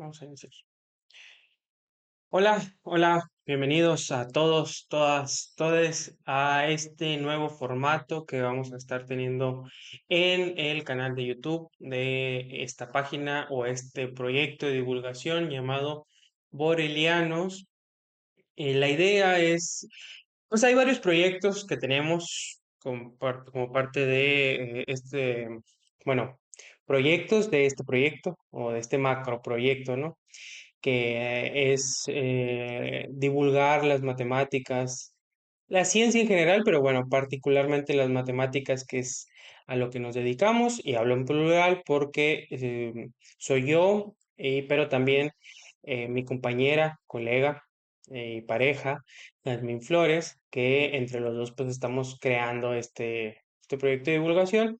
Vamos a iniciar. Hola, hola, bienvenidos a todos, todas, todes a este nuevo formato que vamos a estar teniendo en el canal de YouTube de esta página o este proyecto de divulgación llamado Borelianos. La idea es, pues hay varios proyectos que tenemos como parte de bueno, proyectos de este proyecto o de este macro proyecto, ¿no? Que es divulgar las matemáticas, la ciencia en general, pero bueno, particularmente las matemáticas, que es a lo que nos dedicamos, y hablo en plural porque soy yo, pero también mi compañera, colega y pareja, Yasmín Flores, que entre los dos pues estamos creando este proyecto de divulgación.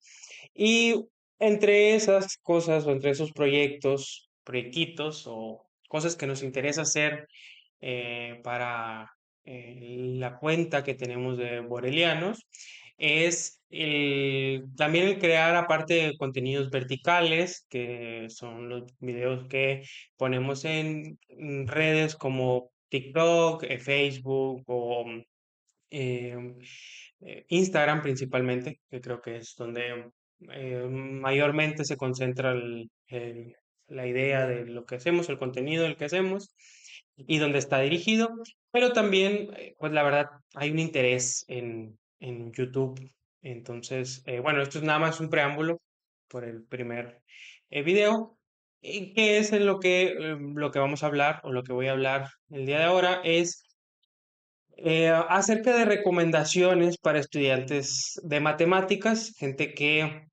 Y entre esas cosas o entre esos proyectitos o cosas que nos interesa hacer para la cuenta que tenemos de Borelianos, es también el crear, aparte de contenidos verticales, que son los videos que ponemos en redes como TikTok, Facebook o eh, Instagram principalmente, que creo que es donde mayormente se concentra la idea de lo que hacemos, el contenido del que hacemos y donde está dirigido, pero también, pues la verdad, hay un interés en YouTube. Entonces, bueno, esto es nada más un preámbulo por el primer video. ¿Y qué es en lo que vamos a hablar o lo que voy a hablar el día de ahora? Es acerca de recomendaciones para estudiantes de matemáticas, gente que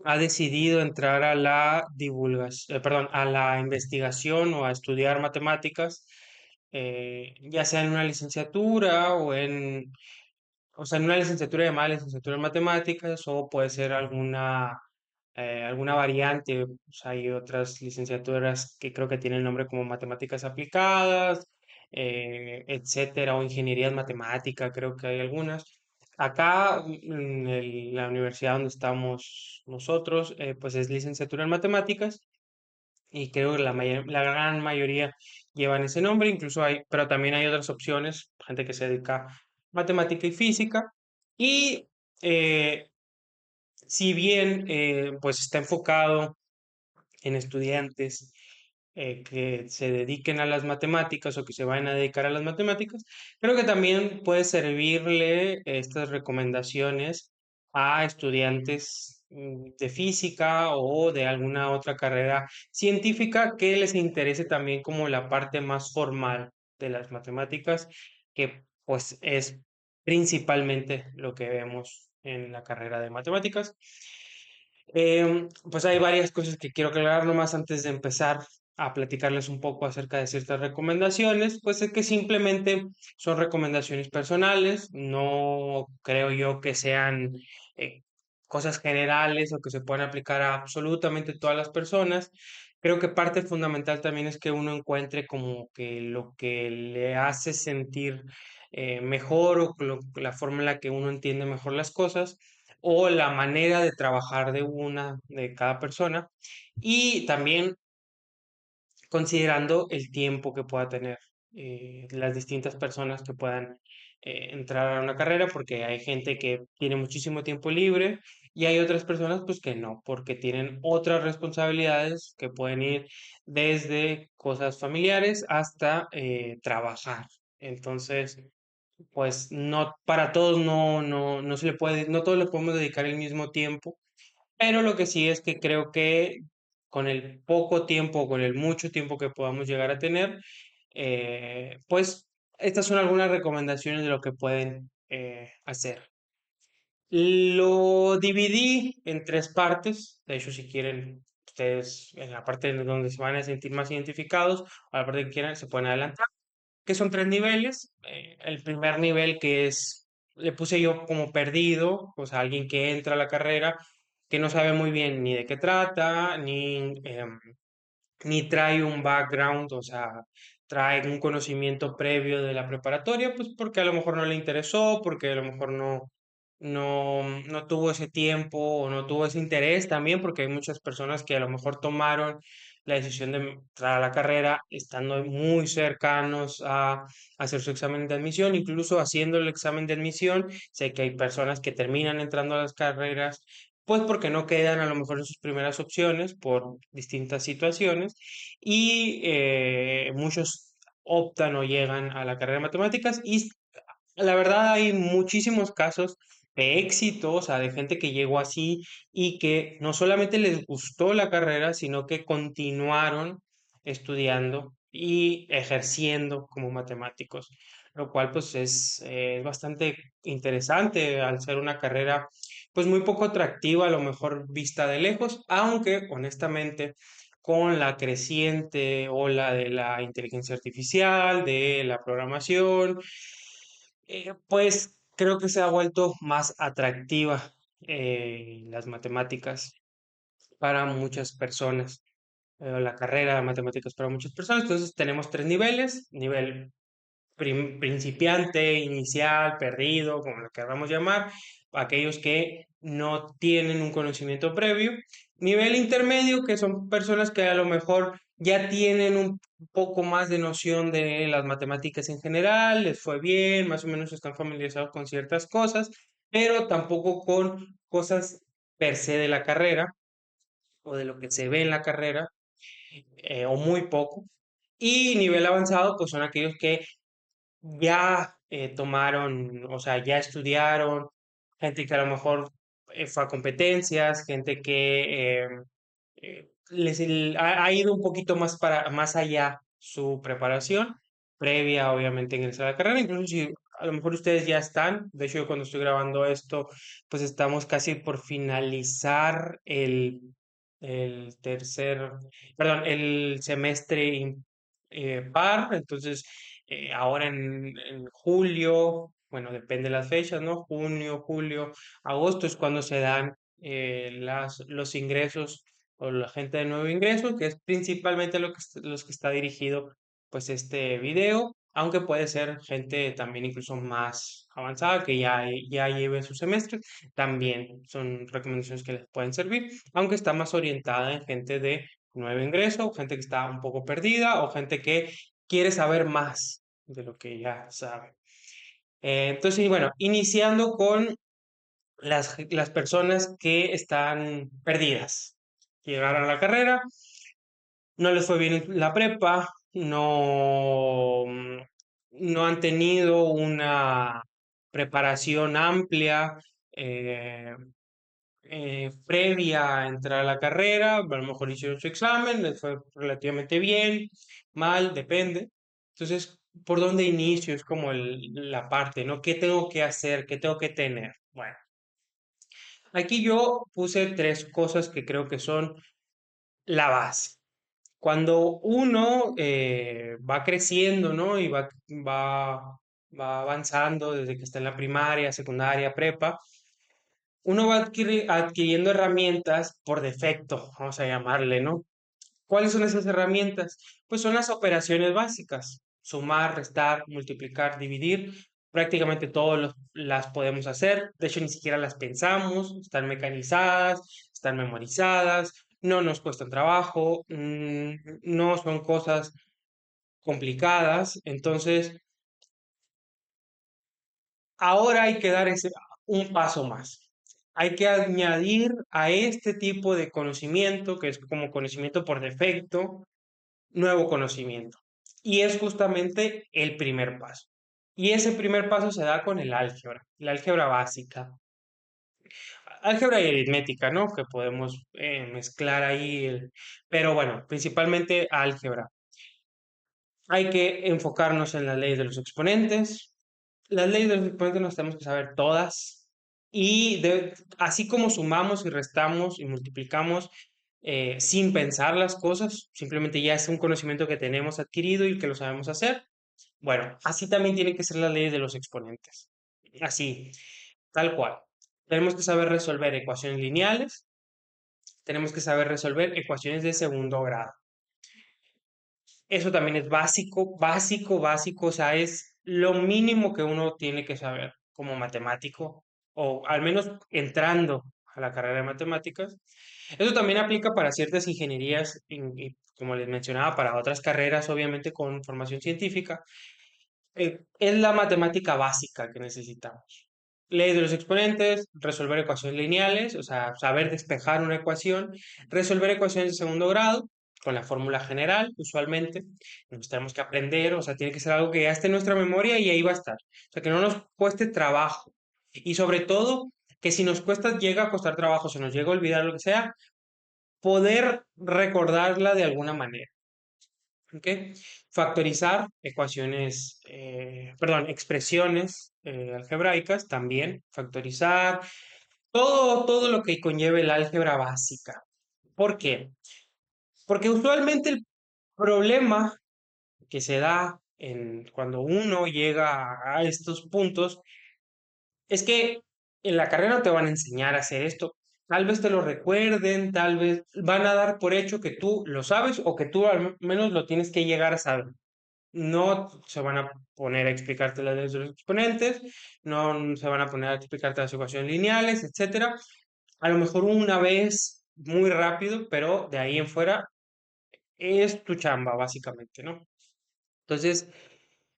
ha decidido entrar a la divulgación, perdón, a la investigación o a estudiar matemáticas, ya sea en una licenciatura o sea, en una licenciatura llamada licenciatura en matemáticas, o puede ser alguna variante. O sea, hay otras licenciaturas que creo que tienen el nombre como matemáticas aplicadas, etcétera, o ingeniería matemática, creo que hay algunas. Acá, en la universidad donde estamos nosotros, pues es licenciatura en matemáticas y creo que la gran mayoría llevan ese nombre, incluso hay, pero también hay otras opciones, gente que se dedica a matemática y física. Y eh, si bien pues está enfocado en estudiantes que se dediquen a las matemáticas o que se vayan a dedicar a las matemáticas, creo que también puede servirle estas recomendaciones a estudiantes de física o de alguna otra carrera científica que les interese también como la parte más formal de las matemáticas, que pues es principalmente lo que vemos en la carrera de matemáticas. Pues hay varias cosas que quiero aclarar nomás antes de empezar a platicarles un poco acerca de ciertas recomendaciones. Pues es que simplemente son recomendaciones personales, no creo yo que sean eh, cosas generales o que se puedan aplicar a absolutamente todas las personas. Creo que parte fundamental también es que uno encuentre como que lo que le hace sentir mejor, o la forma en la que uno entiende mejor las cosas, o la manera de trabajar de cada persona, y también considerando el tiempo que pueda tener las distintas personas que puedan entrar a una carrera, porque hay gente que tiene muchísimo tiempo libre y hay otras personas pues que no, porque tienen otras responsabilidades que pueden ir desde cosas familiares hasta trabajar. Entonces, pues no, para todos no se le puede, no todos le podemos dedicar el mismo tiempo, pero lo que sí es que creo que con el poco tiempo, con el mucho tiempo que podamos llegar a tener, pues estas son algunas recomendaciones de lo que pueden hacer. Lo dividí en tres partes. De hecho, si quieren ustedes, en la parte en donde se van a sentir más identificados, o la parte que quieran, se pueden adelantar, que son tres niveles. El primer nivel, que es, le puse yo como perdido, o sea, alguien que entra a la carrera, que no sabe muy bien ni de qué trata, ni trae un background, o sea, trae un conocimiento previo de la preparatoria, pues porque a lo mejor no le interesó, porque a lo mejor no tuvo ese tiempo o no tuvo ese interés también, porque hay muchas personas que a lo mejor tomaron la decisión de entrar a la carrera, estando muy cercanos a hacer su examen de admisión, incluso haciendo el examen de admisión. Sé que hay personas que terminan entrando a las carreras, pues porque no quedan a lo mejor en sus primeras opciones por distintas situaciones, y muchos optan o llegan a la carrera de matemáticas, y la verdad hay muchísimos casos de éxito, o sea, de gente que llegó así y que no solamente les gustó la carrera, sino que continuaron estudiando y ejerciendo como matemáticos, lo cual pues es bastante interesante al ser una carrera pues muy poco atractiva, a lo mejor vista de lejos, aunque honestamente con la creciente ola de la inteligencia artificial, de la programación, pues creo que se ha vuelto más atractiva las matemáticas para muchas personas, la carrera de matemáticas para muchas personas. Entonces tenemos tres niveles: nivel principiante, inicial, perdido, como lo queramos llamar, aquellos que no tienen un conocimiento previo. Nivel intermedio, que son personas que a lo mejor ya tienen un poco más de noción de las matemáticas en general, les fue bien, más o menos están familiarizados con ciertas cosas, pero tampoco con cosas per se de la carrera o de lo que se ve en la carrera, o muy poco. Y nivel avanzado, pues son aquellos que ya tomaron, o sea, ya estudiaron, gente que a lo mejor fue a competencias, gente que ha ido un poquito más para más allá su preparación previa, obviamente, a ingresar a la carrera. Incluso si a lo mejor ustedes ya están, de hecho, yo cuando estoy grabando esto, pues estamos casi por finalizar el tercer, perdón, el semestre par. Entonces, ahora en julio, bueno, depende de las fechas, ¿no? Junio, julio, agosto es cuando se dan los ingresos o la gente de nuevo ingreso, que es principalmente los que está dirigido pues este video, aunque puede ser gente también incluso más avanzada que ya lleve su semestre, también son recomendaciones que les pueden servir, aunque está más orientada en gente de nuevo ingreso, gente que está un poco perdida o gente que quiere saber más de lo que ya sabe. Entonces, bueno, iniciando con las personas que están perdidas. Llegaron a la carrera, no les fue bien en la prepa, no han tenido una preparación amplia eh, previa a entrar a la carrera. A lo mejor hicieron su examen, les fue relativamente bien, mal, depende. Entonces, ¿por dónde inicio? Es como la parte, ¿no? ¿Qué tengo que hacer? ¿Qué tengo que tener? Bueno, aquí yo puse tres cosas que creo que son la base. Cuando uno va creciendo, ¿no? Y va avanzando desde que está en la primaria, secundaria, prepa, uno va adquiriendo herramientas por defecto, vamos a llamarle, ¿no? ¿Cuáles son esas herramientas? Pues son las operaciones básicas: sumar, restar, multiplicar, dividir. Prácticamente todos las podemos hacer. De hecho, ni siquiera las pensamos. Están mecanizadas, están memorizadas, no nos cuestan trabajo, no son cosas complicadas. Entonces, ahora hay que dar un paso más. Hay que añadir a este tipo de conocimiento, que es como conocimiento por defecto, nuevo conocimiento. Y es justamente el primer paso. Y ese primer paso se da con el álgebra básica, álgebra y aritmética, ¿no? Que podemos mezclar ahí, pero bueno, principalmente álgebra. Hay que enfocarnos en las leyes de los exponentes. Las leyes de los exponentes nos tenemos que saber todas. Y así como sumamos y restamos y multiplicamos sin pensar las cosas, simplemente ya es un conocimiento que tenemos adquirido y que lo sabemos hacer. Bueno, así también tienen que ser las leyes de los exponentes. Así, tal cual. Tenemos que saber resolver ecuaciones lineales, tenemos que saber resolver ecuaciones de segundo grado. Eso también es básico, básico, básico, o sea, es lo mínimo que uno tiene que saber como matemático, o al menos entrando a la carrera de matemáticas. Eso también aplica para ciertas ingenierías como les mencionaba, para otras carreras, obviamente con formación científica, es la matemática básica que necesitamos. Ley de los exponentes, resolver ecuaciones lineales, o sea, saber despejar una ecuación, resolver ecuaciones de segundo grado con la fórmula general, usualmente. Nos tenemos que aprender, o sea, tiene que ser algo que ya esté en nuestra memoria y ahí va a estar. O sea, que no nos cueste trabajo. Y sobre todo, que si nos cuesta, llega a costar trabajo, se nos llega a olvidar lo que sea, poder recordarla de alguna manera. ¿Ok? Factorizar ecuaciones, perdón, expresiones algebraicas también, factorizar, todo lo que conlleve el álgebra básica. ¿Por qué? Porque usualmente el problema que se da cuando uno llega a estos puntos es que en la carrera no te van a enseñar a hacer esto. Tal vez te lo recuerden, tal vez van a dar por hecho que tú lo sabes o que tú al menos lo tienes que llegar a saber. No se van a poner a explicarte las leyes de los exponentes, no se van a poner a explicarte las ecuaciones lineales, etcétera. A lo mejor una vez, muy rápido, pero de ahí en fuera es tu chamba, básicamente, ¿no? Entonces,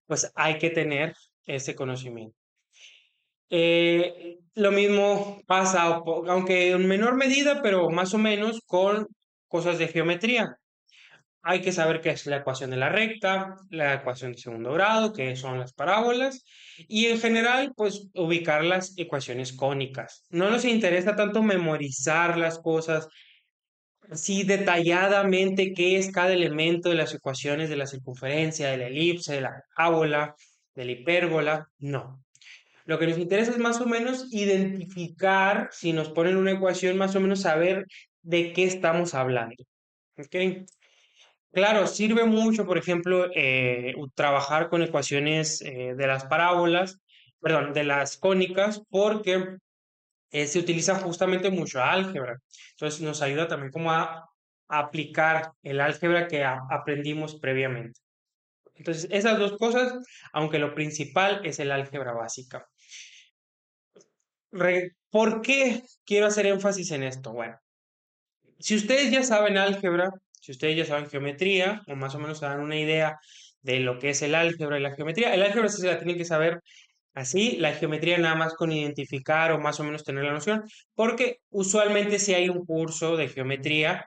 pues hay que tener ese conocimiento. Lo mismo pasa, aunque en menor medida, pero más o menos con cosas de geometría. Hay que saber qué es la ecuación de la recta, la ecuación de segundo grado, qué son las parábolas y en general, pues ubicar las ecuaciones cónicas. No nos interesa tanto memorizar las cosas así detalladamente, qué es cada elemento de las ecuaciones de la circunferencia, de la elipse, de la parábola, de la hipérbola. No. Lo que nos interesa es más o menos identificar, si nos ponen una ecuación, más o menos saber de qué estamos hablando. ¿Ok? Claro, sirve mucho, por ejemplo, trabajar con ecuaciones de las parábolas, perdón, de las cónicas, porque se utiliza justamente mucho álgebra. Entonces nos ayuda también como a aplicar el álgebra que aprendimos previamente. Entonces, esas dos cosas, aunque lo principal es el álgebra básica. ¿Por qué quiero hacer énfasis en esto? Bueno, si ustedes ya saben álgebra, si ustedes ya saben geometría, o más o menos se dan una idea de lo que es el álgebra y la geometría, el álgebra sí se la tienen que saber así, la geometría nada más con identificar o más o menos tener la noción, porque usualmente si hay un curso de geometría,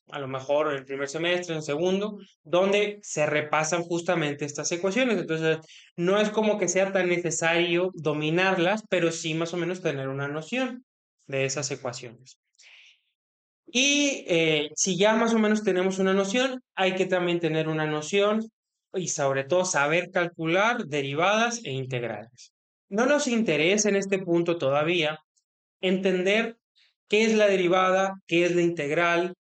a lo mejor en el primer semestre, en el segundo, donde se repasan justamente estas ecuaciones. Entonces, no es como que sea tan necesario dominarlas, pero sí más o menos tener una noción de esas ecuaciones. Y si ya más o menos tenemos una noción, hay que también tener una noción y sobre todo saber calcular derivadas e integrales. No nos interesa en este punto todavía entender qué es la derivada, qué es la integral,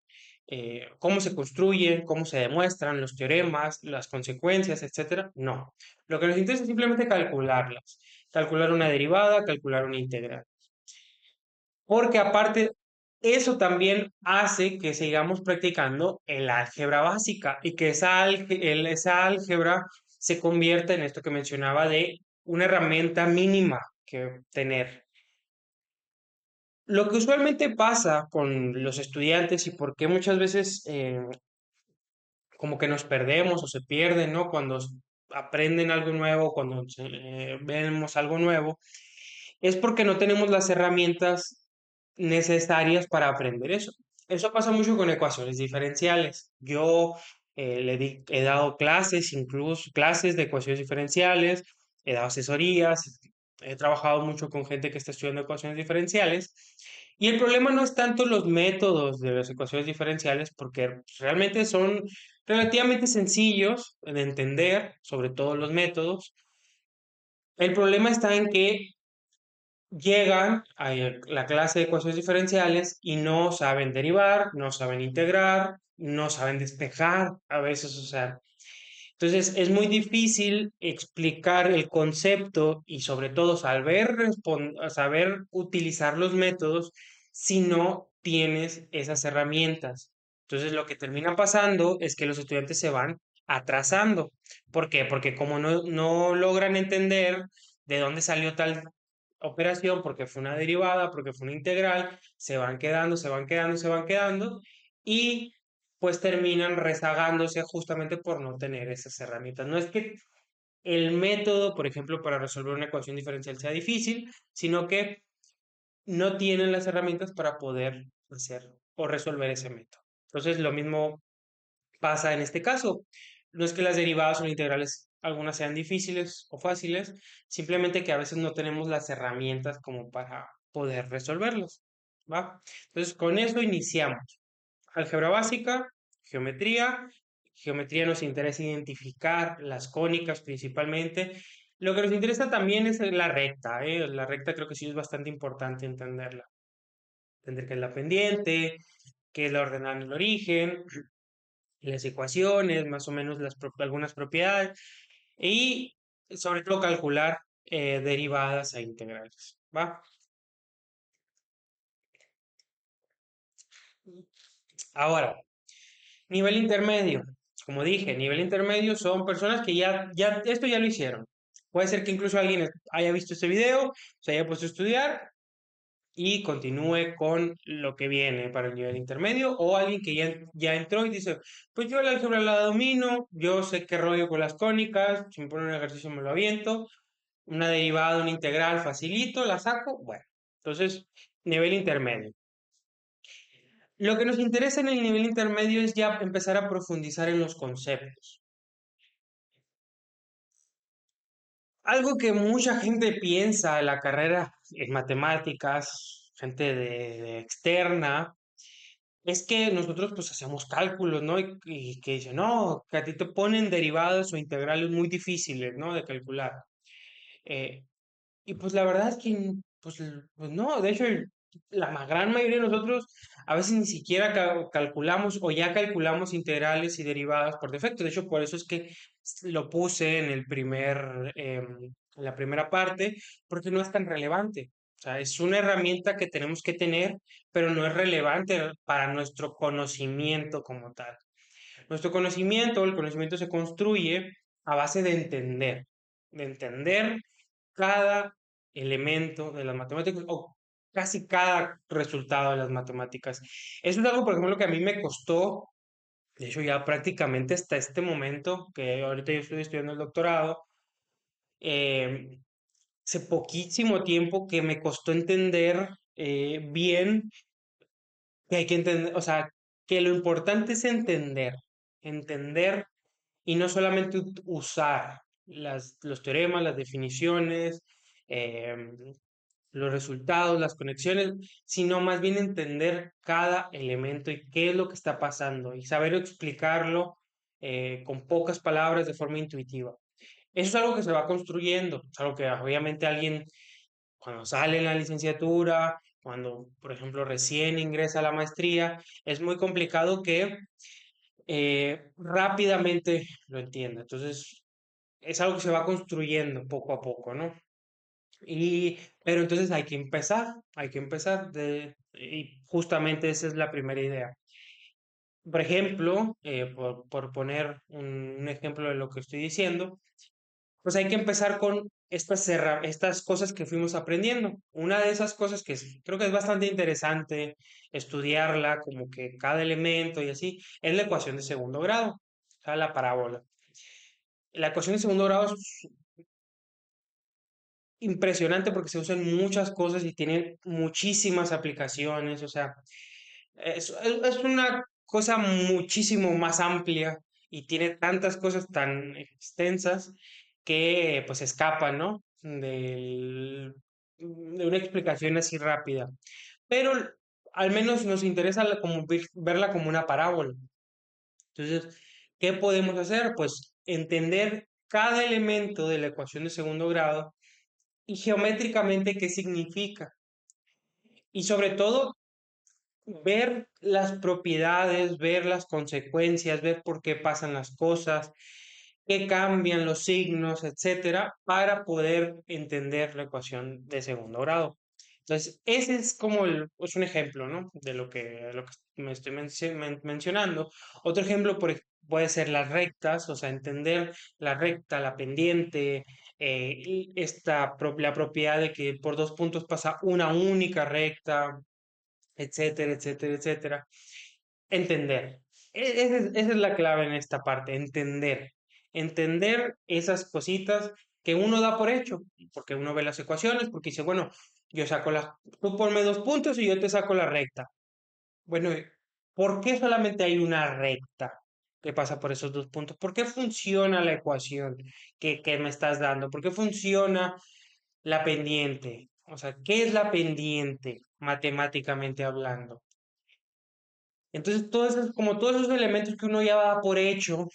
cómo se construyen, cómo se demuestran los teoremas, las consecuencias, etcétera. No. Lo que nos interesa es simplemente calcularlas. Calcular una derivada, calcular una integral. Porque aparte, eso también hace que sigamos practicando el álgebra básica y que esa álgebra se convierta en esto que mencionaba de una herramienta mínima que tener. Lo que usualmente pasa con los estudiantes y por qué muchas veces como que nos perdemos o se pierden, ¿no? Cuando aprenden algo nuevo, cuando vemos algo nuevo, es porque no tenemos las herramientas necesarias para aprender eso. Eso pasa mucho con ecuaciones diferenciales. Yo he dado clases, incluso clases de ecuaciones diferenciales, he dado asesorías, he trabajado mucho con gente que está estudiando ecuaciones diferenciales. Y el problema no es tanto los métodos de las ecuaciones diferenciales, porque realmente son relativamente sencillos de entender, sobre todo los métodos. El problema está en que llegan a la clase de ecuaciones diferenciales y no saben derivar, no saben integrar, no saben despejar a veces, o sea, entonces es muy difícil explicar el concepto y sobre todo saber utilizar los métodos si no tienes esas herramientas. Entonces lo que termina pasando es que los estudiantes se van atrasando. ¿Por qué? Porque como no logran entender de dónde salió tal operación, porque fue una derivada, porque fue una integral, se van quedando, se van quedando, se van quedando y pues terminan rezagándose justamente por no tener esas herramientas. No es que el método, por ejemplo, para resolver una ecuación diferencial sea difícil, sino que no tienen las herramientas para poder hacer o resolver ese método. Entonces, lo mismo pasa en este caso. No es que las derivadas o las integrales algunas sean difíciles o fáciles, simplemente que a veces no tenemos las herramientas como para poder resolverlas, ¿va? Entonces, con eso iniciamos. Álgebra básica, geometría. Geometría nos interesa identificar las cónicas principalmente. Lo que nos interesa también es la recta, ¿eh? La recta creo que sí es bastante importante entenderla. Entender qué es la pendiente, qué es la ordenada en el origen, las ecuaciones, más o menos algunas propiedades y sobre todo calcular derivadas e integrales, ¿va? Ahora, nivel intermedio. Como dije, nivel intermedio son personas que esto ya lo hicieron. Puede ser que incluso alguien haya visto este video, se haya puesto a estudiar y continúe con lo que viene para el nivel intermedio, o alguien que ya entró y dice, pues yo el álgebra la domino, yo sé qué rollo con las cónicas, si me ponen un ejercicio me lo aviento, una derivada, una integral, facilito, la saco, bueno, entonces, nivel intermedio. Lo que nos interesa en el nivel intermedio es ya empezar a profundizar en los conceptos. Algo que mucha gente piensa en la carrera en matemáticas, gente de externa, es que nosotros pues hacemos cálculos, ¿no? Y que dicen, no, que a ti te ponen derivadas o integrales muy difíciles, ¿no? De calcular. Eh, y pues la verdad es que, pues no, de hecho, gran mayoría de nosotros a veces ni siquiera calculamos o ya calculamos integrales y derivadas por defecto. De hecho, por eso es que lo puse en en la primera parte, porque no es tan relevante. O sea, es una herramienta que tenemos que tener, pero no es relevante para nuestro conocimiento como tal. Nuestro conocimiento, el conocimiento se construye a base de entender cada elemento de las matemáticas o casi cada resultado de las matemáticas. Eso es algo, por ejemplo, que a mí me costó, de hecho ya prácticamente hasta este momento, que ahorita yo estoy estudiando el doctorado, eh, hace poquísimo tiempo que me costó entender bien que hay que entender, o sea, que lo importante es entender y no solamente usar los teoremas, las definiciones, em, los resultados, las conexiones, sino más bien entender cada elemento y qué es lo que está pasando y saber explicarlo con pocas palabras de forma intuitiva. Eso es algo que se va construyendo, es algo que obviamente alguien cuando sale en la licenciatura, cuando, por ejemplo, recién ingresa a la maestría, es muy complicado que rápidamente lo entienda. Entonces, es algo que se va construyendo poco a poco, ¿no? Pero entonces hay que empezar y justamente esa es la primera idea. Por ejemplo, por poner un ejemplo de lo que estoy diciendo, pues hay que empezar con estas cosas que fuimos aprendiendo. Una de esas cosas creo que es bastante interesante estudiarla, como que cada elemento y así, es la ecuación de segundo grado, o sea, la parábola. La ecuación de segundo grado es impresionante porque se usan muchas cosas y tiene muchísimas aplicaciones, o sea, es una cosa muchísimo más amplia y tiene tantas cosas tan extensas que pues escapan, ¿no? De una explicación así rápida. Pero al menos nos interesa verla como una parábola. Entonces, ¿qué podemos hacer? Pues entender cada elemento de la ecuación de segundo grado y geométricamente qué significa. Y sobre todo, ver las propiedades, ver las consecuencias, ver por qué pasan las cosas, qué cambian los signos, etcétera, para poder entender la ecuación de segundo grado. Entonces, ese es como es un ejemplo, ¿no? De lo que me estoy mencionando. Otro ejemplo puede ser las rectas, o sea, entender la recta, la pendiente, y la propiedad de que por dos puntos pasa una única recta, etcétera, etcétera, etcétera. Entender. esa es la clave en esta parte, entender. Entender esas cositas que uno da por hecho, porque uno ve las ecuaciones, porque dice, bueno, yo saco tú ponme 2 puntos y yo te saco la recta. Bueno, ¿por qué solamente hay una recta que pasa por esos 2 puntos? ¿Por qué funciona la ecuación que me estás dando? ¿Por qué funciona la pendiente? O sea, ¿qué es la pendiente matemáticamente hablando? Entonces, como todos esos elementos que uno ya da por hecho,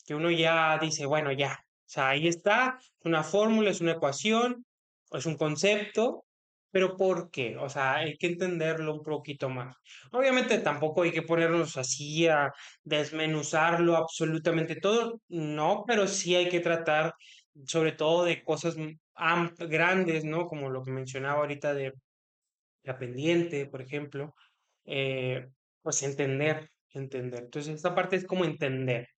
que uno ya dice, bueno, ya, o sea, ahí está, es una fórmula, es una ecuación, o es un concepto, pero ¿por qué? O sea, hay que entenderlo un poquito más. Obviamente tampoco hay que ponernos así a desmenuzarlo absolutamente todo, no, pero sí hay que tratar sobre todo de cosas grandes, ¿no? Como lo que mencionaba ahorita de la pendiente, por ejemplo, eh, pues entender. Entonces, esta parte es como entender.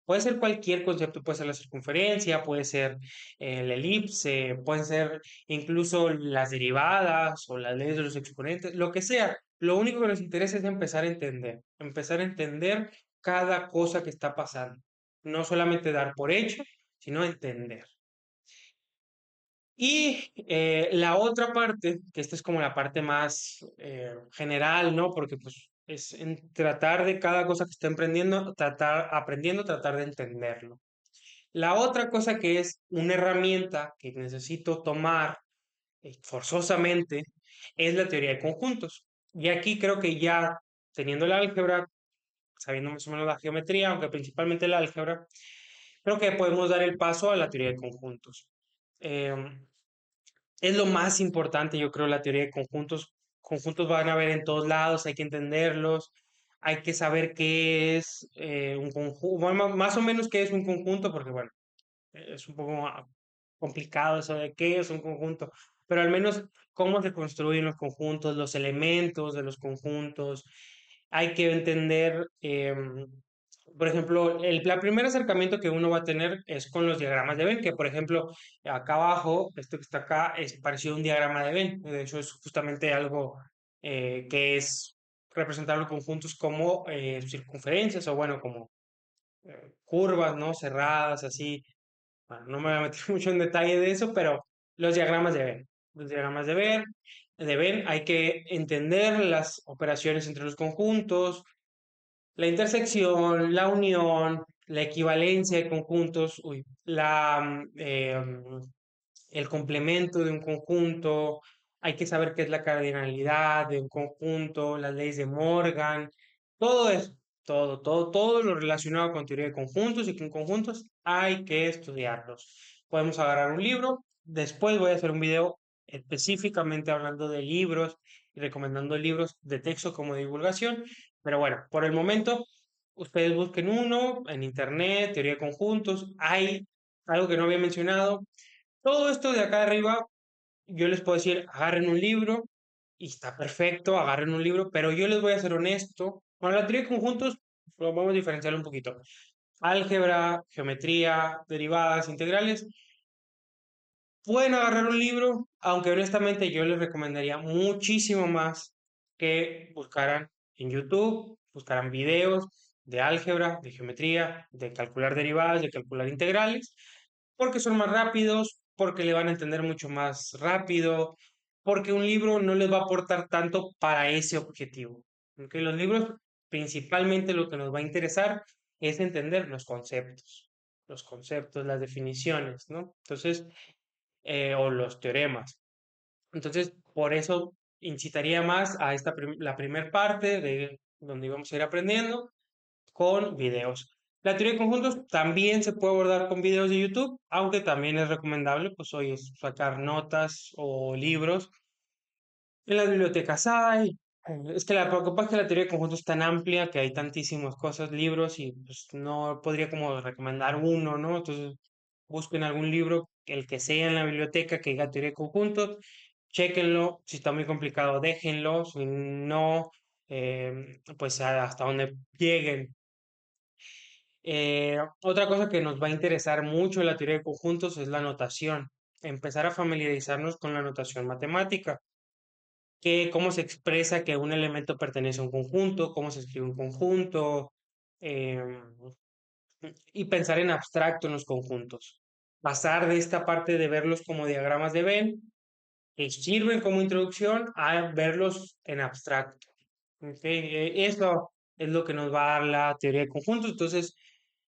Puede ser cualquier concepto, puede ser la circunferencia, puede ser la elipse, pueden ser incluso las derivadas o las leyes de los exponentes, lo que sea. Lo único que nos interesa es empezar a entender cada cosa que está pasando. No solamente dar por hecho, sino entender. Y la otra parte, que esta es como la parte más general, ¿no? Porque pues es tratar de cada cosa que está emprendiendo, tratar de entenderlo. La otra cosa que es una herramienta que necesito tomar forzosamente es la teoría de conjuntos. Y aquí creo que ya teniendo el álgebra, sabiendo más o menos la geometría, aunque principalmente el álgebra, creo que podemos dar el paso a la teoría de conjuntos. Em, es lo más importante, yo creo, la teoría de conjuntos. Conjuntos van a haber en todos lados, hay que entenderlos, hay que saber qué es un conjunto, bueno, más o menos qué es un conjunto, porque bueno, es un poco complicado eso de qué es un conjunto, pero al menos cómo se construyen los conjuntos, los elementos de los conjuntos. Hay que entender, por ejemplo, el primer acercamiento que uno va a tener es con los diagramas de Venn, que por ejemplo, acá abajo, esto que está acá, es parecido a un diagrama de Venn. De hecho, es justamente algo que es representar los conjuntos como circunferencias o bueno, como curvas, ¿no? Cerradas, así. Bueno, no me voy a meter mucho en detalle de eso, pero los diagramas de Venn. Los diagramas de Venn hay que entender las operaciones entre los conjuntos, la intersección, la unión, la equivalencia de conjuntos, el complemento de un conjunto, hay que saber qué es la cardinalidad de un conjunto, las leyes de Morgan, todo eso, todo lo relacionado con teoría de conjuntos y con conjuntos hay que estudiarlos. Podemos agarrar un libro, después voy a hacer un video específicamente hablando de libros y recomendando libros de texto como divulgación, pero bueno, por el momento ustedes busquen uno en internet, teoría de conjuntos, hay algo que no había mencionado, todo esto de acá arriba, yo les puedo decir, agarren un libro y está perfecto, agarren un libro, pero yo les voy a ser honesto. Con la teoría de conjuntos, lo vamos a diferenciar un poquito. Álgebra, geometría, derivadas, integrales. Pueden agarrar un libro, aunque honestamente yo les recomendaría muchísimo más que buscaran en YouTube, buscaran videos de álgebra, de geometría, de calcular derivadas, de calcular integrales, porque son más rápidos, porque le van a entender mucho más rápido, porque un libro no les va a aportar tanto para ese objetivo. Porque los libros, principalmente lo que nos va a interesar es entender los conceptos, las definiciones, ¿no? Entonces, o los teoremas. Entonces, por eso incitaría más a la primera parte de donde íbamos a ir aprendiendo con videos. La teoría de conjuntos también se puede abordar con videos de YouTube, aunque también es recomendable, pues hoy es sacar notas o libros. En las bibliotecas hay. Es que lo que pasa es que la teoría de conjuntos es tan amplia que hay tantísimas cosas, libros, y pues no podría como recomendar uno, ¿no? Entonces, busquen algún libro, el que sea en la biblioteca, que diga teoría de conjuntos, chéquenlo, si está muy complicado, déjenlo, si no, pues hasta donde lleguen. Otra cosa que nos va a interesar mucho en la teoría de conjuntos es la notación, empezar a familiarizarnos con la notación matemática, cómo se expresa que un elemento pertenece a un conjunto, cómo se escribe un conjunto, em, y pensar en abstracto en los conjuntos. Pasar de esta parte de verlos como diagramas de Venn, que sirven como introducción, a verlos en abstracto. ¿Ok? Eso es lo que nos va a dar la teoría de conjuntos. Entonces,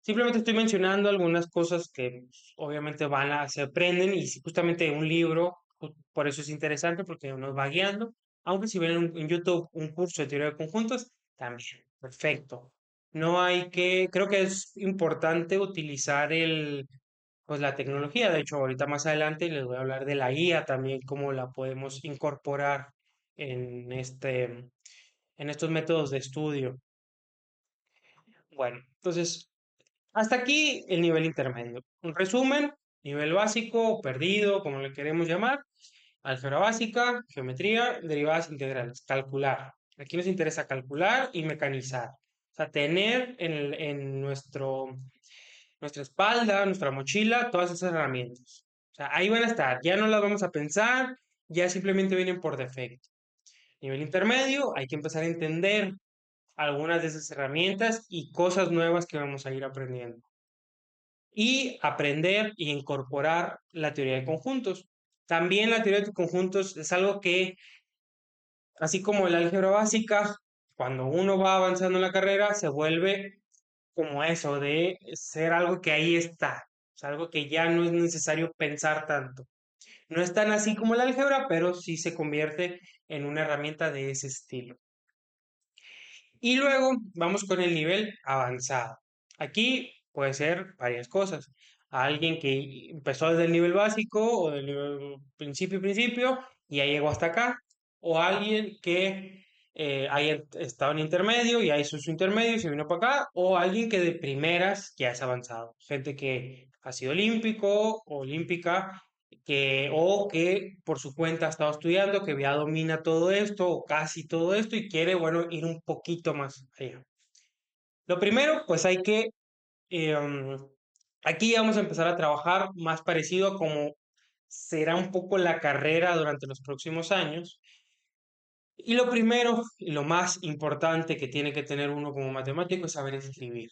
simplemente estoy mencionando algunas cosas que pues, obviamente se aprenden y si justamente un libro, por eso es interesante porque nos va guiando. Aunque si ven en YouTube un curso de teoría de conjuntos, también, perfecto. No hay que, creo que es importante utilizar pues la tecnología. De hecho, ahorita más adelante les voy a hablar de la IA también, cómo la podemos incorporar en en estos métodos de estudio. Bueno, entonces, hasta aquí el nivel intermedio. Un resumen, nivel básico, perdido, como le queremos llamar, álgebra básica, geometría, derivadas integrales, calcular. Aquí nos interesa calcular y mecanizar. O sea, tener en nuestra espalda, nuestra mochila, todas esas herramientas. O sea, ahí van a estar, ya no las vamos a pensar, ya simplemente vienen por defecto. Nivel intermedio, hay que empezar a entender algunas de esas herramientas y cosas nuevas que vamos a ir aprendiendo. Y aprender y incorporar la teoría de conjuntos. También la teoría de conjuntos es algo que, así como el álgebra básica, cuando uno va avanzando en la carrera, se vuelve como eso, de ser algo que ahí está. Es algo que ya no es necesario pensar tanto. No es tan así como el álgebra, pero sí se convierte en una herramienta de ese estilo. Y luego vamos con el nivel avanzado. Aquí puede ser varias cosas. Alguien que empezó desde el nivel básico o del nivel principio y ya llegó hasta acá. O alguien que haya estado en intermedio y ya hizo su intermedio y se vino para acá. O alguien que de primeras ya es avanzado. Gente que ha sido olímpico o olímpica o que por su cuenta ha estado estudiando, que ya domina todo esto o casi todo esto y quiere, bueno, ir un poquito más allá. Lo primero, pues hay que, aquí vamos a empezar a trabajar más parecido a como será un poco la carrera durante los próximos años. Y lo primero y lo más importante que tiene que tener uno como matemático es saber escribir.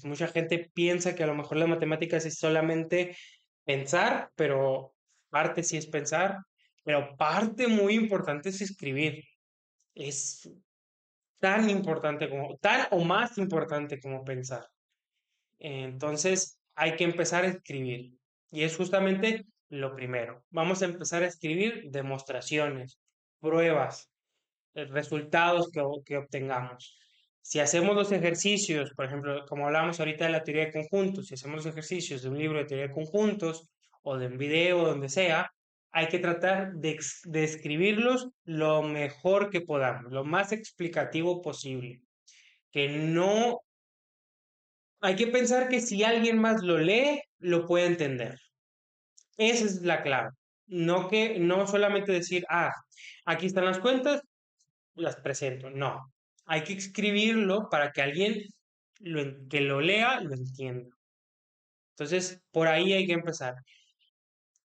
Mucha gente piensa que a lo mejor la matemática es solamente pensar, pero parte sí es pensar, pero parte muy importante es escribir. Es tan importante como, tan o más importante como pensar. Entonces, hay que empezar a escribir. Y es justamente lo primero. Vamos a empezar a escribir demostraciones, pruebas, resultados que obtengamos. Si hacemos los ejercicios, por ejemplo, como hablábamos ahorita de la teoría de conjuntos, si hacemos los ejercicios de un libro de teoría de conjuntos o de un video, donde sea, hay que tratar de escribirlos lo mejor que podamos, lo más explicativo posible. Que no, hay que pensar que si alguien más lo lee, lo puede entender. Esa es la clave. No solamente decir, aquí están las cuentas, las presento. No, hay que escribirlo para que alguien que lo lea lo entienda. Entonces, por ahí hay que empezar.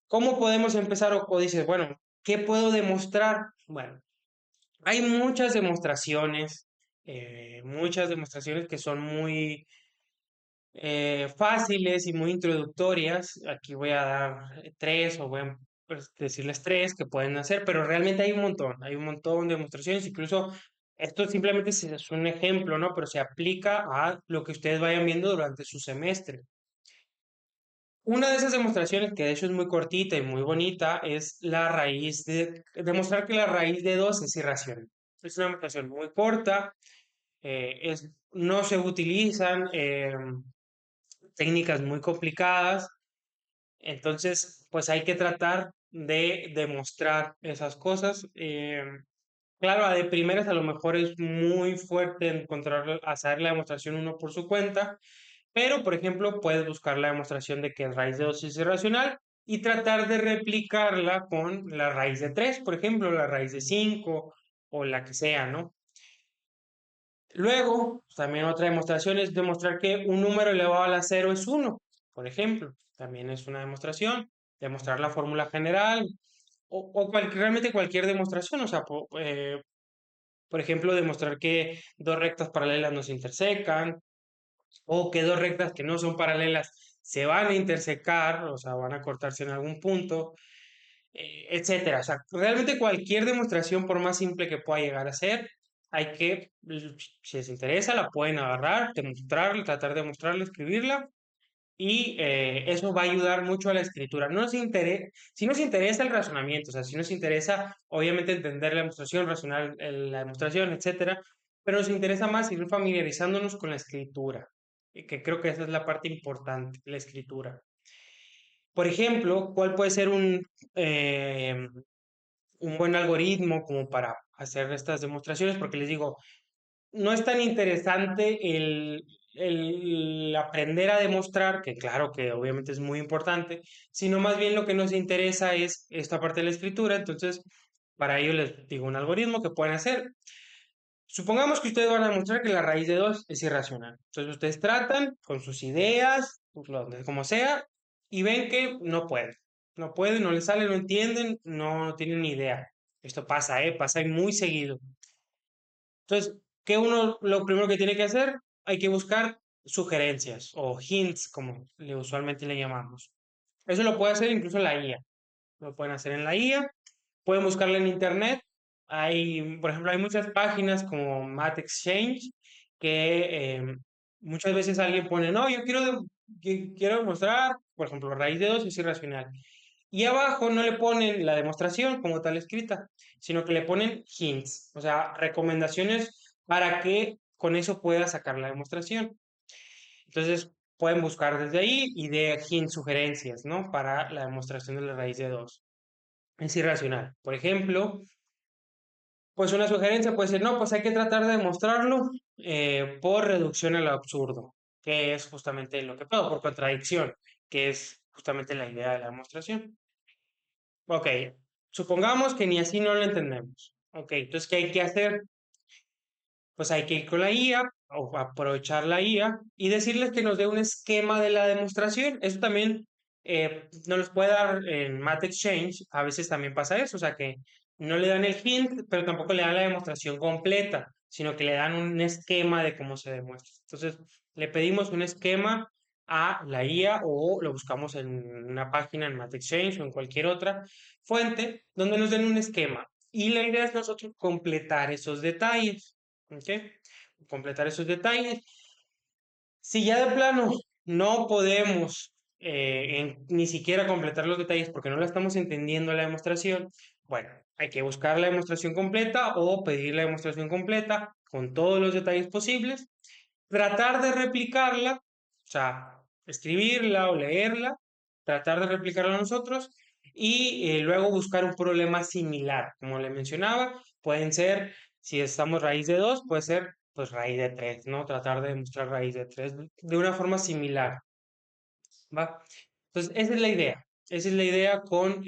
¿Cómo podemos empezar? O dices, bueno, ¿qué puedo demostrar? Bueno, hay muchas demostraciones que son muy fáciles y muy introductorias. Aquí voy a dar tres o voy a pues, decirles tres que pueden hacer, pero realmente hay un montón de demostraciones, incluso esto simplemente es un ejemplo, ¿no? Pero se aplica a lo que ustedes vayan viendo durante su semestre. Una de esas demostraciones, que de hecho es muy cortita y muy bonita, es demostrar que la raíz de 2 es irracional. Es una demostración muy corta, no se utilizan técnicas muy complicadas. Entonces, pues hay que tratar de demostrar esas cosas. Claro, de primeras a lo mejor es muy fuerte encontrar, hacer la demostración uno por su cuenta, pero por ejemplo, puedes buscar la demostración de que raíz de 2 es irracional y tratar de replicarla con la raíz de 3, por ejemplo, la raíz de 5 o la que sea, ¿no? Luego, también otra demostración es demostrar que un número elevado a la cero es uno, por ejemplo. También es una demostración. Demostrar la fórmula general realmente cualquier demostración. O sea, Por ejemplo, demostrar que dos rectas paralelas no se intersecan o que dos rectas que no son paralelas se van a intersecar, o sea, van a cortarse en algún punto, etcétera. O sea, realmente cualquier demostración, por más simple que pueda llegar a ser, hay que, si les interesa, la pueden agarrar, demostrarla, tratar de mostrarla, escribirla, y eso va a ayudar mucho a la escritura. Si nos interesa el razonamiento, o sea, si nos interesa, obviamente, entender la demostración, razonar la demostración, etcétera, pero nos interesa más ir familiarizándonos con la escritura, y que creo que esa es la parte importante, la escritura. Por ejemplo, ¿cuál puede ser un buen algoritmo como para hacer estas demostraciones? Porque les digo, no es tan interesante el aprender a demostrar, que claro que obviamente es muy importante, sino más bien lo que nos interesa es esta parte de la escritura. Entonces, para ello les digo un algoritmo que pueden hacer. Supongamos que ustedes van a demostrar que la raíz de 2 es irracional. Entonces, ustedes tratan con sus ideas, pues, como sea, y ven que no pueden. No pueden, no les sale, no entienden, no tienen ni idea. Esto pasa, ¿eh? Pasa muy seguido. Entonces, ¿qué uno lo primero que tiene que hacer? Hay que buscar sugerencias o hints, como usualmente le llamamos. Eso lo puede hacer incluso la IA. Lo pueden hacer en la IA, pueden buscarla en internet. Por ejemplo, hay muchas páginas como Math Exchange que muchas veces alguien pone, no, yo quiero demostrar, por ejemplo, raíz de 2 es irracional. Y abajo no le ponen la demostración como tal escrita, sino que le ponen hints, o sea, recomendaciones para que con eso pueda sacar la demostración. Entonces, pueden buscar desde ahí y de hints, sugerencias, ¿no? Para la demostración de la raíz de 2. Es irracional. Por ejemplo, pues una sugerencia puede ser, no, pues hay que tratar de demostrarlo por reducción al absurdo, que es justamente lo que puedo, por contradicción, que es justamente la idea de la demostración. Ok, supongamos que ni así no lo entendemos. Ok, entonces, ¿qué hay que hacer? Pues hay que ir con la IA o aprovechar la IA y decirles que nos dé un esquema de la demostración. Eso también nos los puede dar en Math Exchange. A veces también pasa eso, o sea que no le dan el hint, pero tampoco le dan la demostración completa, sino que le dan un esquema de cómo se demuestra. Entonces, le pedimos un esquema a la IA o lo buscamos en una página en Math Exchange o en cualquier otra fuente donde nos den un esquema. Y la idea es nosotros completar esos detalles. ¿Ok? Completar esos detalles. Si ya de plano no podemos ni siquiera completar los detalles porque no la estamos entendiendo la demostración, bueno, hay que buscar la demostración completa o pedir la demostración completa con todos los detalles posibles, tratar de replicarla, o sea, escribirla o leerla, tratar de replicarla nosotros y luego buscar un problema similar. Como le mencionaba, pueden ser, si estamos raíz de 2 puede ser pues raíz de 3, ¿no? Tratar de demostrar raíz de 3 de una forma similar, ¿va? Entonces, esa es la idea. Esa es la idea con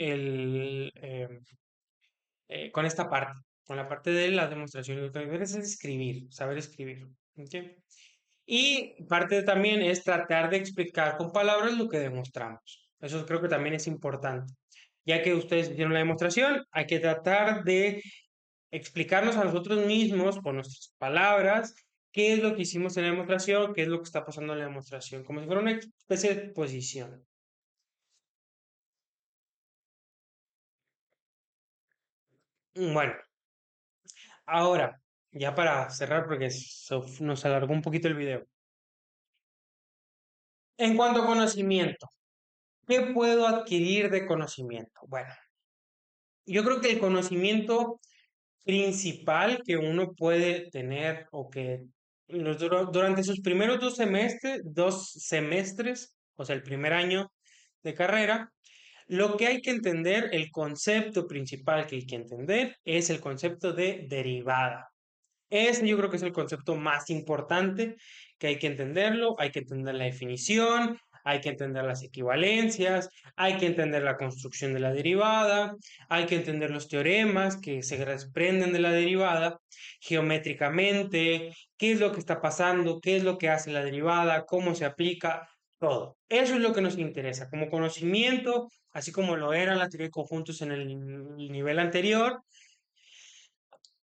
esta parte, con la parte de las demostraciones. Lo que debes es escribir, saber escribir. ¿Ok? Y parte también es tratar de explicar con palabras lo que demostramos. Eso creo que también es importante. Ya que ustedes hicieron la demostración, hay que tratar de explicarnos a nosotros mismos con nuestras palabras qué es lo que hicimos en la demostración, qué es lo que está pasando en la demostración, como si fuera una especie de exposición. Bueno, ahora, ya para cerrar, porque nos alargó un poquito el video. En cuanto a conocimiento, ¿qué puedo adquirir de conocimiento? Bueno, yo creo que el conocimiento principal que uno puede tener o que durante sus primeros 2 semestres, o sea, el primer año de carrera, lo que hay que entender, el concepto principal que hay que entender es el concepto de derivada. Ese yo creo que es el concepto más importante que hay que entenderlo, hay que entender la definición, hay que entender las equivalencias, hay que entender la construcción de la derivada, hay que entender los teoremas que se desprenden de la derivada geométricamente, qué es lo que está pasando, qué es lo que hace la derivada, cómo se aplica, todo. Eso es lo que nos interesa como conocimiento, así como lo era la teoría de conjuntos en el nivel anterior.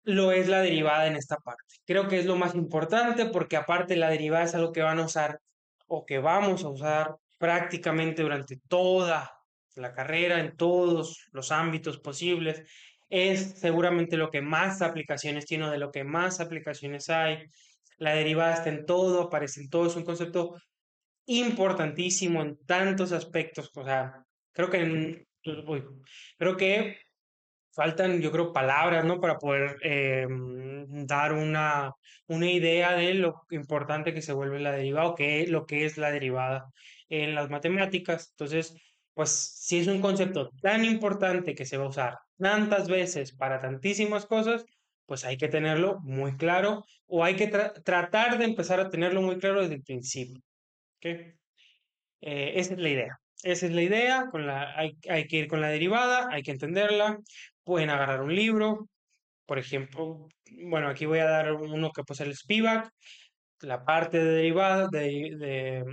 lo es la derivada en esta parte. Creo que es lo más importante porque aparte la derivada es algo que van a usar o que vamos a usar prácticamente durante toda la carrera, en todos los ámbitos posibles. Es seguramente lo que más aplicaciones tiene o de lo que más aplicaciones hay. La derivada está en todo, aparece en todo, es un concepto importantísimo en tantos aspectos. O sea, creo que uy, creo que faltan, yo creo, palabras, ¿no? Para poder dar una idea de lo importante que se vuelve la derivada o qué lo que es la derivada en las matemáticas. Entonces, pues si es un concepto tan importante que se va a usar tantas veces para tantísimas cosas, pues hay que tenerlo muy claro o hay que tratar de empezar a tenerlo muy claro desde el principio. ¿Ok? Esa es la idea. Esa es la idea. Hay que ir con la derivada, hay que entenderla. Pueden agarrar un libro, por ejemplo, bueno, aquí voy a dar uno que pues el Spivak, la parte de derivada,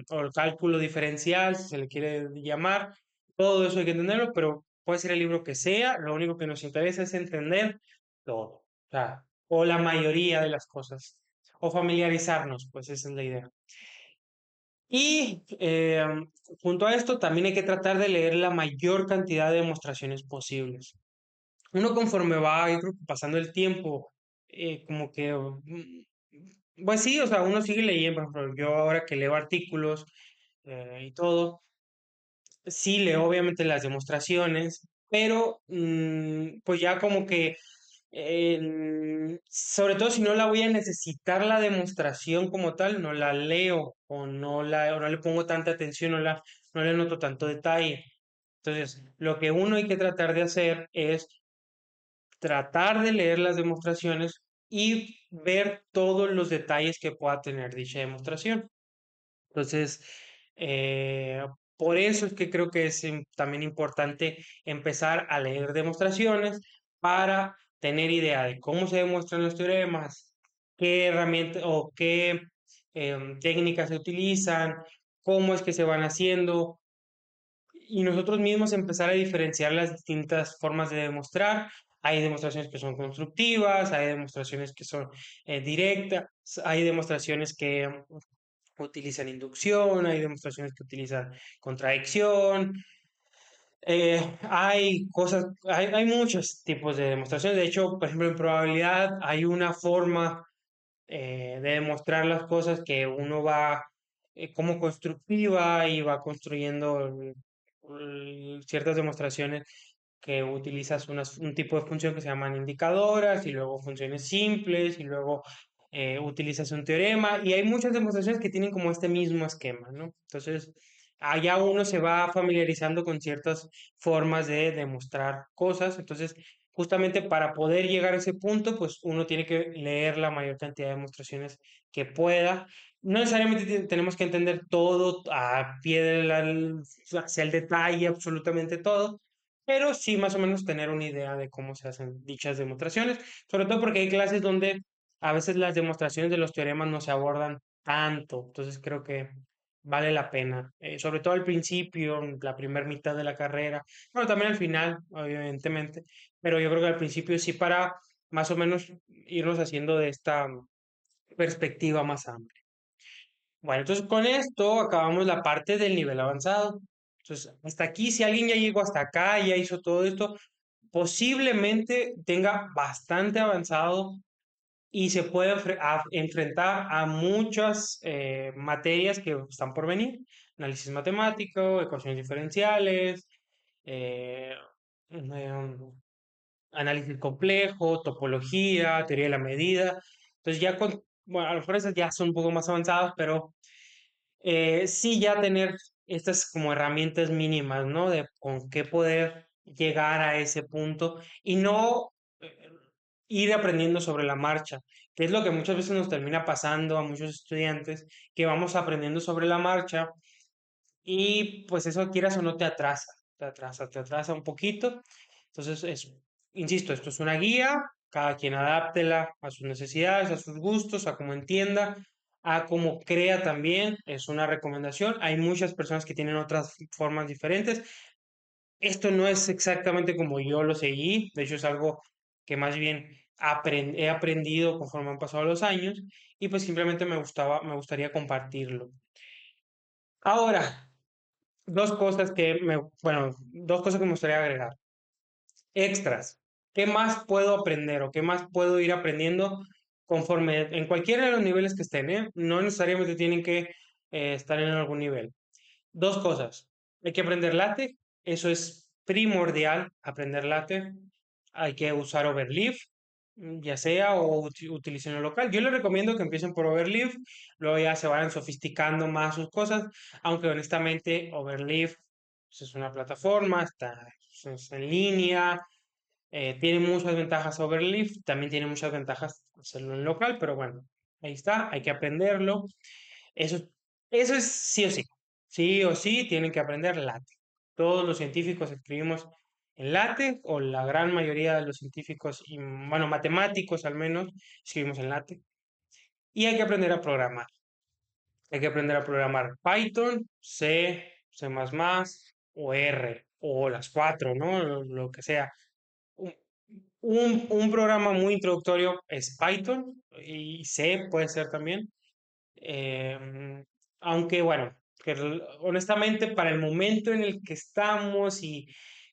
o el cálculo diferencial, si se le quiere llamar. Todo eso hay que entenderlo, pero puede ser el libro que sea. Lo único que nos interesa es entender todo, o sea, o la mayoría de las cosas, o familiarizarnos, pues esa es la idea. Y junto a esto, también hay que tratar de leer la mayor cantidad de demostraciones posibles. Uno conforme va, yo creo que pasando el tiempo, como que, pues sí, o sea, uno sigue leyendo, por ejemplo, yo ahora que leo artículos y todo, sí leo obviamente las demostraciones, pero pues ya como que, sobre todo si no la voy a necesitar la demostración como tal, no la leo o no le pongo tanta atención, no le noto tanto detalle. Entonces, lo que uno hay que tratar de hacer es tratar de leer las demostraciones y ver todos los detalles que pueda tener dicha demostración. Entonces, eh, por eso es que creo que es también importante empezar a leer demostraciones para tener idea de cómo se demuestran los teoremas, qué herramientas o qué técnicas se utilizan, cómo es que se van haciendo, y nosotros mismos empezar a diferenciar las distintas formas de demostrar. Hay demostraciones que son constructivas, hay demostraciones que son directas, hay demostraciones que utilizan inducción, hay demostraciones que utilizan contradicción, hay muchos tipos de demostraciones. De hecho, por ejemplo, en probabilidad hay una forma de demostrar las cosas que uno va como constructiva y va construyendo ciertas demostraciones que utilizas un tipo de función que se llaman indicadoras y luego funciones simples y luego utilizas un teorema y hay muchas demostraciones que tienen como este mismo esquema, ¿no? Entonces, allá uno se va familiarizando con ciertas formas de demostrar cosas. Entonces, justamente para poder llegar a ese punto, pues uno tiene que leer la mayor cantidad de demostraciones que pueda. No necesariamente tenemos que entender todo a pie hacia el detalle, absolutamente todo, pero sí más o menos tener una idea de cómo se hacen dichas demostraciones, sobre todo porque hay clases donde a veces las demostraciones de los teoremas no se abordan tanto, entonces creo que vale la pena, sobre todo al principio, en la primera mitad de la carrera, bueno, también al final, evidentemente, pero yo creo que al principio sí para más o menos irnos haciendo de esta perspectiva más amplia. Bueno, entonces con esto acabamos la parte del nivel avanzado. Entonces, hasta aquí, si alguien ya llegó hasta acá, ya hizo todo esto, posiblemente tenga bastante avanzado y se puede enfrentar a muchas materias que están por venir. Análisis matemático, ecuaciones diferenciales, eh, em, análisis complejo, topología, teoría de la medida. Entonces ya bueno, a lo mejor esas ya son un poco más avanzadas, pero sí ya tener estas como herramientas mínimas, ¿no? De con qué poder llegar a ese punto y no ir aprendiendo sobre la marcha, que es lo que muchas veces nos termina pasando a muchos estudiantes, que vamos aprendiendo sobre la marcha y pues eso quieras o no te atrasa un poquito. Entonces, insisto, esto es una guía, cada quien adáptela a sus necesidades, a sus gustos, a cómo entienda, a cómo crea también, es una recomendación. Hay muchas personas que tienen otras formas diferentes. Esto no es exactamente como yo lo seguí, de hecho es algo que más bien he aprendido conforme han pasado los años y pues simplemente me gustaría compartirlo. Ahora, dos cosas que me gustaría agregar. Extras. ¿Qué más puedo aprender o qué más puedo ir aprendiendo conforme en cualquiera de los niveles que estén, ¿eh? No necesariamente tienen que estar en algún nivel. Dos cosas. Hay que aprender LaTeX. Eso es primordial, aprender LaTeX. Hay que usar Overleaf, ya sea o utilicen lo local. Yo les recomiendo que empiecen por Overleaf, luego ya se vayan sofisticando más sus cosas, aunque honestamente Overleaf pues, es una plataforma, está es en línea, tiene muchas ventajas Overleaf, también tiene muchas ventajas hacerlo en local, pero bueno, ahí está, hay que aprenderlo. Eso, eso es sí o sí. Sí o sí tienen que aprender LaTeX. Todos los científicos escribimos en LaTeX, o la gran mayoría de los científicos, y, bueno, matemáticos al menos, escribimos en LaTeX. Y hay que aprender a programar. Hay que aprender a programar Python, C, C++ o R, o las cuatro, ¿no? Lo que sea. Un, un programa muy introductorio es Python y C puede ser también. Em, Aunque bueno, honestamente para el momento en el que estamos y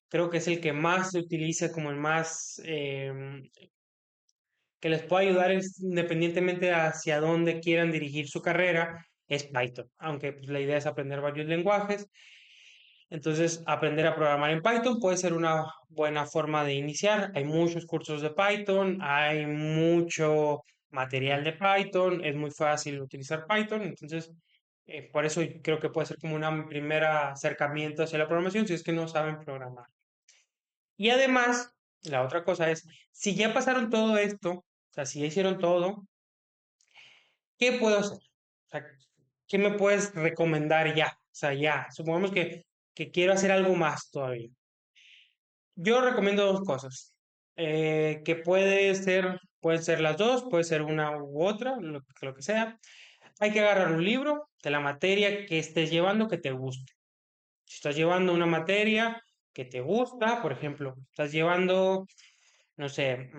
creo que es el que más se utiliza como el más que les puede ayudar independientemente hacia dónde quieran dirigir su carrera, es Python. Aunque pues, la idea es aprender varios lenguajes. Entonces, aprender a programar en Python puede ser una buena forma de iniciar. Hay muchos cursos de Python, hay mucho material de Python, es muy fácil utilizar Python, entonces por eso creo que puede ser como un primer acercamiento hacia la programación si es que no saben programar. Y además, la otra cosa es, si ya pasaron todo esto, o sea, si ya hicieron todo, ¿qué puedo hacer? O sea, ¿qué me puedes recomendar ya? O sea, ya, supongamos que quiero hacer algo más todavía. Yo recomiendo dos cosas, que pueden ser las dos, puede ser una u otra, lo que sea. Hay que agarrar un libro de la materia que estés llevando que te guste. Si estás llevando una materia que te gusta, por ejemplo, estás llevando, no sé,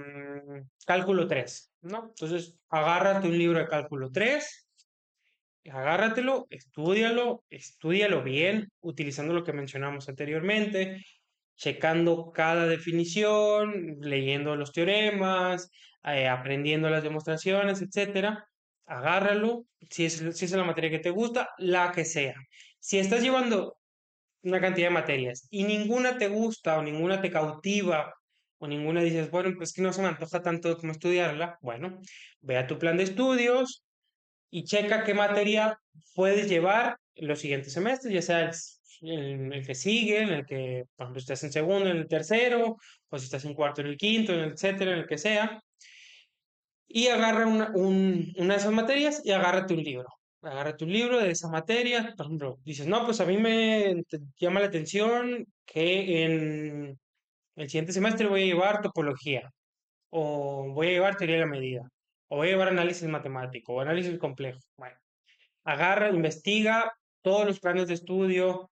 cálculo 3, ¿no? Entonces, agárrate un libro de cálculo 3, agárratelo, estúdialo bien, utilizando lo que mencionamos anteriormente, checando cada definición, leyendo los teoremas, aprendiendo las demostraciones, etcétera. Agárralo, si es la materia que te gusta, la que sea. Si estás llevando una cantidad de materias y ninguna te gusta o ninguna te cautiva o ninguna dices, bueno, pues que no se me antoja tanto como estudiarla, bueno, ve a tu plan de estudios y checa qué materia puedes llevar en los siguientes semestres, ya sea en el que sigue, en el que, por ejemplo, estás en segundo, en el tercero, o si estás en cuarto, en el quinto, en el etcétera, en el que sea, y agarra una de esas materias y agárrate un libro. Agárrate un libro de esa materia, por ejemplo, dices, no, pues a mí me llama la atención que en el siguiente semestre voy a llevar topología, o voy a llevar teoría de la medida, o voy a llevar análisis matemático, o análisis complejo. Bueno, agarra, investiga todos los planes de estudio,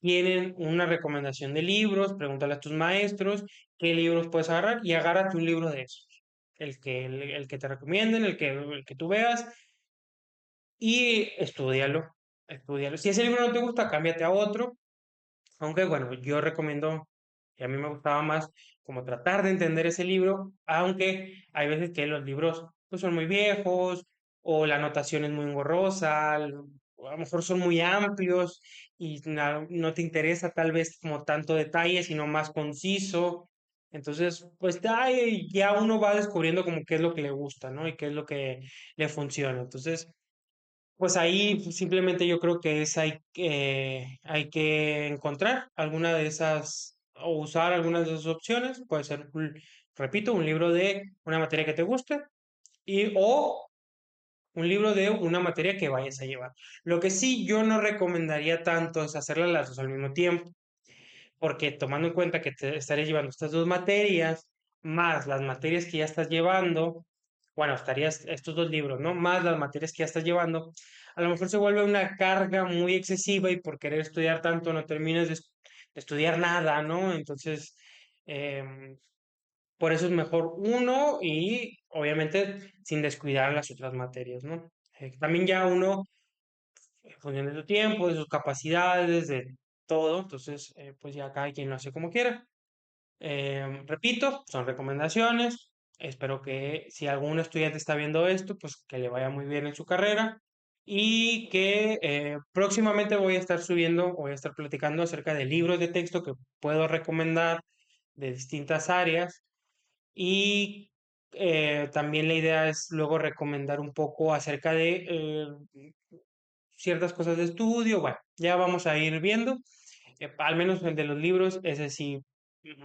tienen una recomendación de libros, pregúntale a tus maestros qué libros puedes agarrar y agárrate un libro de esos, el que te recomienden, el que tú veas y estúdialo. Si ese libro no te gusta, cámbiate a otro, aunque bueno, yo recomiendo, y a mí me gustaba más como tratar de entender ese libro, aunque hay veces que los libros pues, son muy viejos o la anotación es muy engorrosa, o a lo mejor son muy amplios y no te interesa tal vez como tanto detalle, sino más conciso. Entonces, pues ya uno va descubriendo como qué es lo que le gusta, ¿no? Y qué es lo que le funciona. Entonces, pues ahí simplemente yo creo que hay que encontrar alguna de esas o usar alguna de esas opciones. Puede ser, repito, un libro de una materia que te guste o un libro de una materia que vayas a llevar. Lo que sí yo no recomendaría tanto es hacerlas las dos al mismo tiempo, porque tomando en cuenta que te estarías llevando estas dos materias, más las materias que ya estás llevando, bueno, estarías estos dos libros, ¿no? Más las materias que ya estás llevando, a lo mejor se vuelve una carga muy excesiva y por querer estudiar tanto no terminas de estudiar nada, ¿no? Entonces, em, Por eso es mejor uno y obviamente sin descuidar las otras materias, ¿no? También ya uno, en función de su tiempo, de sus capacidades, de todo, entonces pues ya cada quien lo hace como quiera. Repito, son recomendaciones. Espero que si algún estudiante está viendo esto, pues que le vaya muy bien en su carrera y que próximamente voy a estar subiendo, voy a estar platicando acerca de libros de texto que puedo recomendar de distintas áreas y también la idea es luego recomendar un poco acerca de ciertas cosas de estudio. Bueno, ya vamos a ir viendo. Al menos el de los libros, ese sí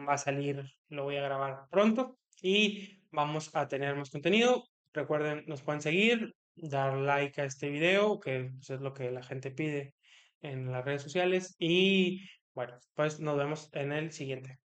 va a salir, lo voy a grabar pronto y vamos a tener más contenido. Recuerden, nos pueden seguir, dar like a este video, que pues, es lo que la gente pide en las redes sociales. Y bueno, pues nos vemos en el siguiente.